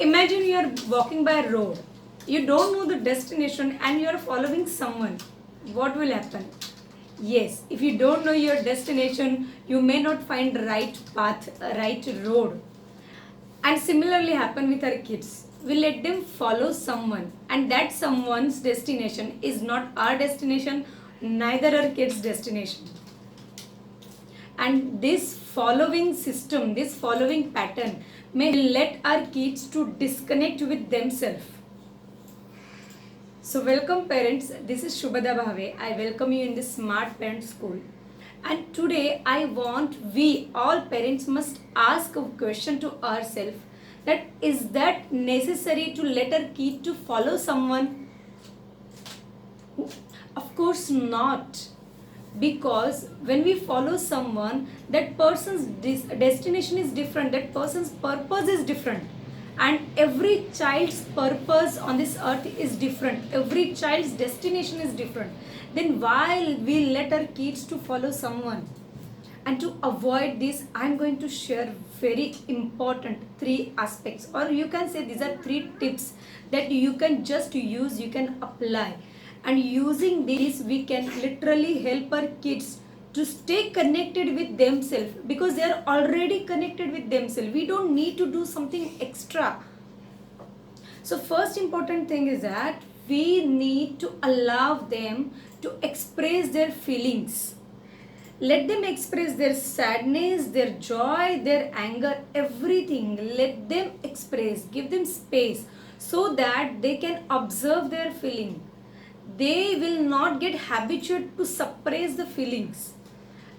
Imagine you are walking by a road. You don't know the destination and you are following someone. What will happen? Yes, if you don't know your destination, you may not find the right path, right road. And similarly happen with our kids. We let them follow someone and that someone's destination is not our destination, neither our kids' destination. And this following system, this following pattern may let our kids to disconnect with themselves. So welcome parents, this is Shubhada Bhave. I welcome you in the Smart Parent School. And today I want we all parents must ask a question to ourselves, that is that necessary to let our kid to follow someone? Of course not. Because when we follow someone, that person's destination is different, that person's purpose is different, and every child's purpose on this earth is different, every child's destination is different. Then why we let our kids to follow someone? And to avoid this, I'm going to share very important three aspects, or you can say these are three tips that you can just use, you can apply. And using these, we can literally help our kids to stay connected with themselves, because they are already connected with themselves. We don't need to do something extra. So first important thing is that we need to allow them to express their feelings. Let them express their sadness, their joy, their anger, everything. Let them express, give them space so that they can observe their feeling. They will not get habituated to suppress the feelings,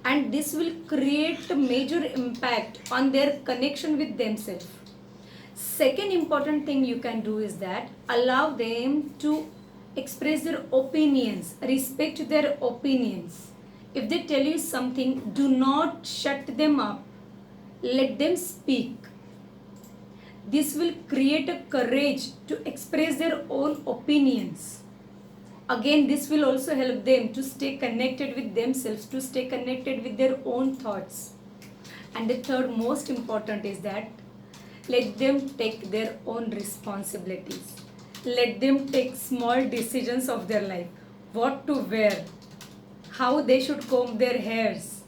and this will create a major impact on their connection with themselves. Second important thing you can do is that allow them to express their opinions, respect their opinions. If they tell you something, do not shut them up, let them speak. This will create a courage to express their own opinions. Again, this will also help them to stay connected with themselves, to stay connected with their own thoughts. And the third most important is that let them take their own responsibilities. Let them take small decisions of their life. What to wear, how they should comb their hairs.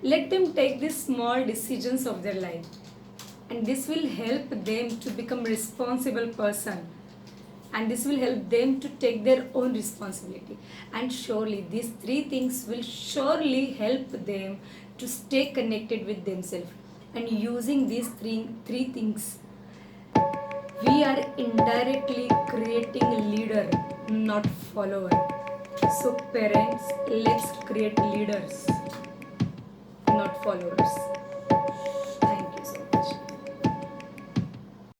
Let them take these small decisions of their life. And this will help them to become responsible person. And this will help them to take their own responsibility. And surely these three things will surely help them to stay connected with themselves. And using these three things, we are indirectly creating a leader, not follower. So parents, let's create leaders, not followers.